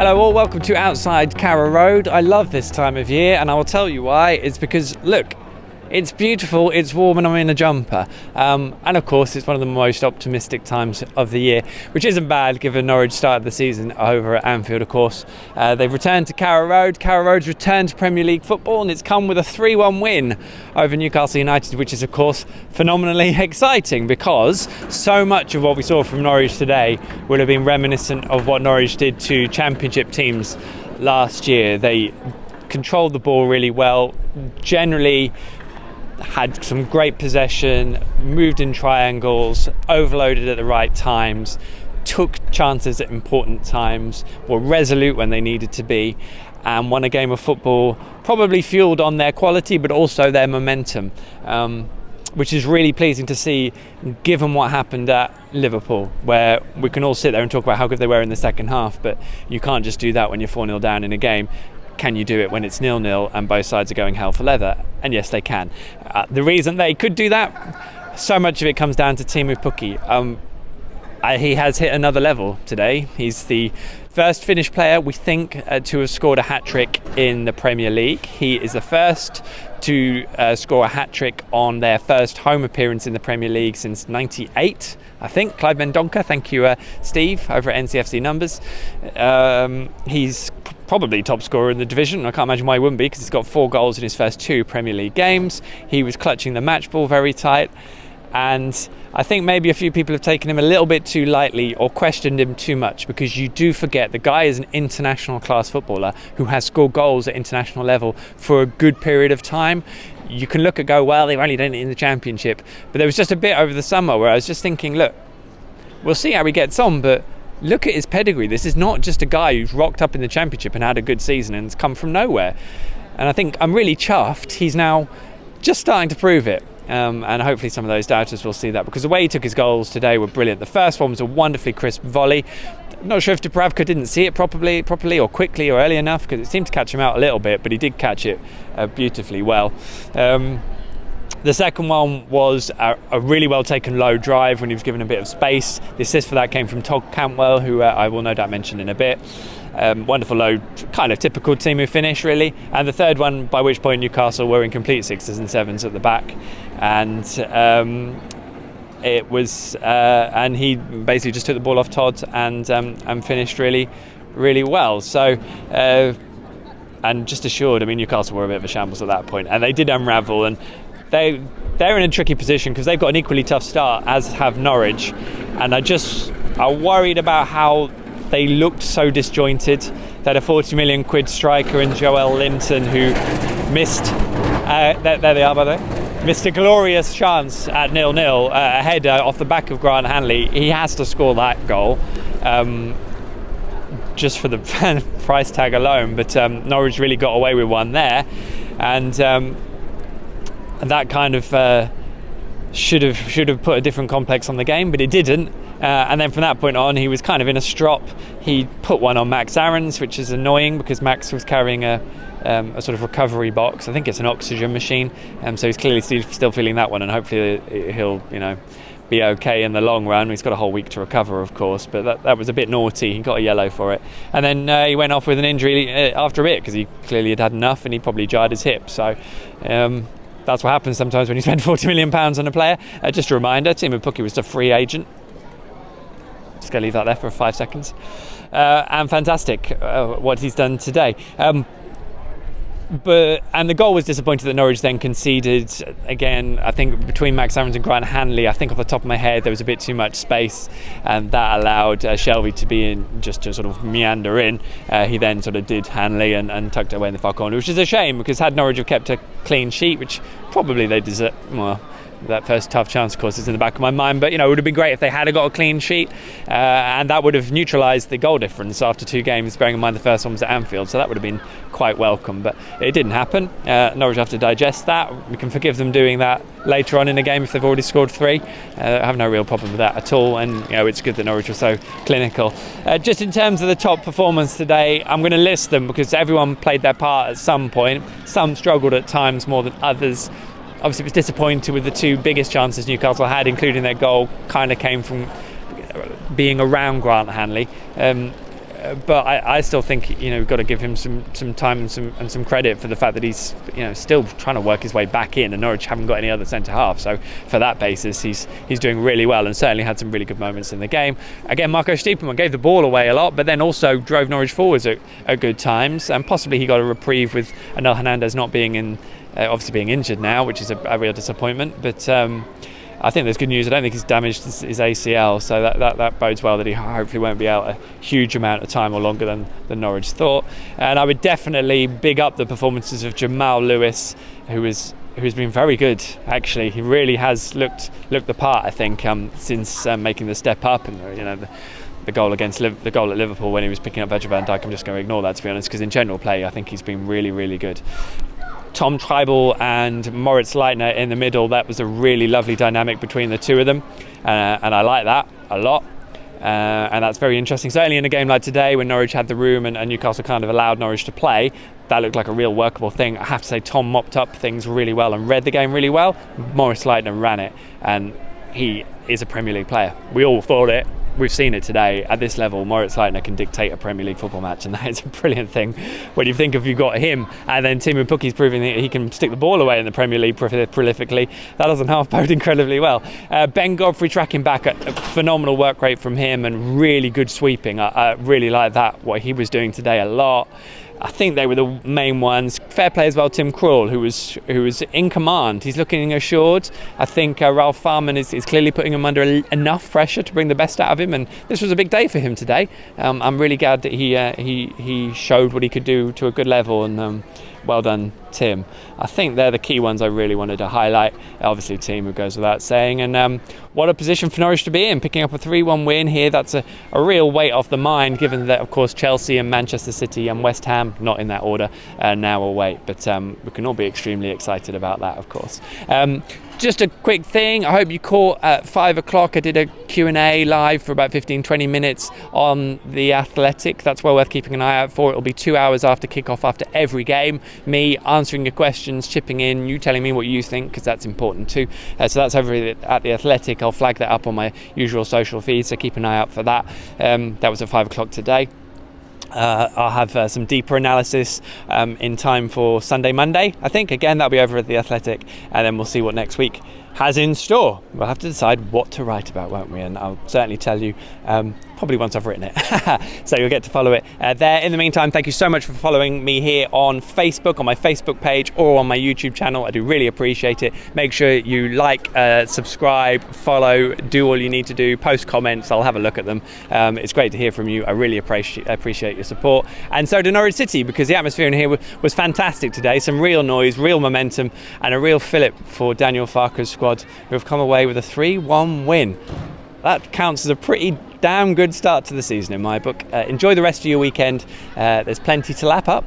Hello all, welcome to outside Carrow Road. I love this time of year and I will tell you why. It's because, look, it's beautiful, it's warm and I'm in a jumper. And of course it's one of the most optimistic times of the year, which isn't bad given Norwich started the season over at Anfield, of course. They've returned to Carrow Road. Carrow Road's returned to Premier League football and it's come with a 3-1 win over Newcastle United, which is of course phenomenally exciting because so much of what we saw from Norwich today would have been reminiscent of what Norwich did to championship teams last year. They controlled the ball really well, generally had some great possession, moved in triangles, overloaded at the right times, took chances at important times, were resolute when they needed to be, and won a game of football probably fueled on their quality but also their momentum, which is really pleasing to see given what happened at Liverpool, where we can all sit there and talk about how good they were in the second half, but you can't just do that when you're 4-0 down in a game. Can you do it when it's 0-0 and both sides are going hell for leather? And yes, they can. The reason they could do that, so much of it comes down to Teemu Pukki. He has hit another level today. He's the first Finnish player, we think, to have scored a hat-trick in the Premier League. He is the first to score a hat-trick on their first home appearance in the Premier League since '98, I think. Clive Mendonca, thank you, Steve, over at NCFC Numbers. He's probably top scorer in the division. I can't imagine why he wouldn't be, because he's got 4 goals in his first 2 Premier League games. He was clutching the match ball very tight. And I think maybe a few people have taken him a little bit too lightly or questioned him too much, because you do forget the guy is an international class footballer who has scored goals at international level for a good period of time. You can look at well, they've only done it in the Championship. But there was just a bit over the summer where I was just thinking, look, we'll see how he gets on, but look at his pedigree. This is not just a guy who's rocked up in the Championship and had a good season and has come from nowhere. And I think I'm really chuffed. He's now just starting to prove it. And hopefully some of those doubters will see that, because the way he took his goals today were brilliant. The first one was a wonderfully crisp volley. I'm not sure if Dubravka didn't see it properly or quickly or early enough, because it seemed to catch him out a little bit, but he did catch it beautifully well. The second one was a really well taken low drive when he was given a bit of space. The assist for that came from Todd Cantwell, who I will no doubt mention in a bit. Wonderful low, kind of typical Teemu finish really. And the third one, by which point Newcastle were in complete 6s and 7s at the back, and it was and he basically just took the ball off Todd and finished really, really well. So and just assured, I mean, Newcastle were a bit of a shambles at that point, and they did unravel, and they're in a tricky position because they've got an equally tough start as have Norwich, and I worried about how they looked so disjointed. They had a 40 million quid striker in Joel Linton who missed, there they are by the way, missed a glorious chance at 0-0, a header off the back of Grant Hanley. He has to score that goal just for the price tag alone, but Norwich really got away with one there, and that kind of should have put a different complex on the game, but it didn't. And then from that point on, he was kind of in a strop. He put one on Max Aarons, which is annoying because Max was carrying a sort of recovery box. I think it's an oxygen machine, so he's clearly still feeling that one, and hopefully he'll be okay in the long run. He's got a whole week to recover, of course, but that was a bit naughty. He got a yellow for it, and then he went off with an injury after a bit because he clearly had had enough, and he probably jarred his hip. So that's what happens sometimes when you spend £40 million on a player. Just a reminder, Teemu Pukki was a free agent. Just going to leave that there for 5 seconds. And fantastic what he's done today. And the goal was disappointing that Norwich then conceded. Again, I think between Max Aarons and Grant Hanley, I think off the top of my head there was a bit too much space, and that allowed Shelvey to be in, just to sort of meander in. He then sort of did Hanley and tucked it away in the far corner, which is a shame, because had Norwich have kept a clean sheet, which probably they deserve, well, that first tough chance, of course, is in the back of my mind, but it would have been great if they had got a clean sheet, and that would have neutralised the goal difference after 2 games, bearing in mind the first one was at Anfield, so that would have been quite welcome, but it didn't happen. Norwich have to digest that. We can forgive them doing that later on in the game if they've already scored 3. I have no real problem with that at all, and it's good that Norwich was so clinical. Just in terms of the top performance today, I'm going to list them because everyone played their part at some point. Some struggled at times more than others. Obviously, it was disappointing with the 2 biggest chances Newcastle had, including their goal, kind of came from being around Grant Hanley. but I still think we've got to give him some time and some credit for the fact that he's still trying to work his way back in, and Norwich haven't got any other centre half. So for that basis, he's doing really well, and certainly had some really good moments in the game. Again, Marco Stiepermann gave the ball away a lot, but then also drove Norwich forwards at good times, and possibly he got a reprieve with Anel Hernandez not being in, obviously being injured now, which is a real disappointment. But I think there's good news. I don't think he's damaged his ACL, so that bodes well that he hopefully won't be out a huge amount of time or longer than Norwich thought. And I would definitely big up the performances of Jamal Lewis, who's been very good. Actually, he really has looked the part. I think since making the step up, and the goal the goal at Liverpool when he was picking up Virgil van Dijk. I'm just going to ignore that, to be honest, because in general play, I think he's been really, really good. Tom Treibel and Moritz Leitner in the middle, that was a really lovely dynamic between the two of them, and I like that a lot, and that's very interesting. Certainly in a game like today, when Norwich had the room and Newcastle kind of allowed Norwich to play, that looked like a real workable thing. I have to say, Tom mopped up things really well and read the game really well. Moritz Leitner ran it, and he is a Premier League player. We all thought it. We've seen it today. At this level, Moritz Leitner can dictate a Premier League football match, and that is a brilliant thing. When you think of you've got him, and then Teemu Pukki's proving that he can stick the ball away in the Premier League prolifically, that doesn't half bode incredibly well. Ben Godfrey tracking back, a phenomenal work rate from him, and really good sweeping. I really like that, what he was doing today a lot. I think they were the main ones. Fair play as well, Tim Krul, who was in command. He's looking assured. I think Ralph Farman is clearly putting him under enough pressure to bring the best out of him, and this was a big day for him today. I'm really glad that he showed what he could do to a good level, and well done, Tim. I think they're the key ones I really wanted to highlight. Obviously, Teemu goes without saying, and what a position for Norwich to be in, picking up a 3-1 win here. That's a real weight off the mind, given that, of course, Chelsea and Manchester City and West Ham, not in that order, now await. But we can all be extremely excited about that, of course. Just a quick thing, I hope you caught at 5 o'clock. I did a Q&A live for about 15-20 minutes on The Athletic. That's well worth keeping an eye out for. It'll be 2 hours after kick-off, after every game. Me answering your questions, chipping in, you telling me what you think, because that's important too. So that's over at The Athletic. I'll flag that up on my usual social feed, so keep an eye out for that. That was at 5 o'clock today. I'll have some deeper analysis in time for Sunday, Monday, I think. Again, that'll be over at The Athletic, and then we'll see what next week has in store. We'll have to decide what to write about, won't we? And I'll certainly tell you probably once I've written it. So you'll get to follow it there. In the meantime, thank you so much for following me here on Facebook, on my Facebook page, or on my YouTube channel. I do really appreciate it. Make sure you like, subscribe, follow, do all you need to do, post comments. I'll have a look at them. It's great to hear from you. I really appreciate your support. And so to Norwich City, because the atmosphere in here was fantastic today. Some real noise, real momentum, and a real fillip for Daniel Farke's squad, who have come away with a 3-1 win. That counts as a pretty damn good start to the season in my book. Enjoy the rest of your weekend. There's plenty to lap up.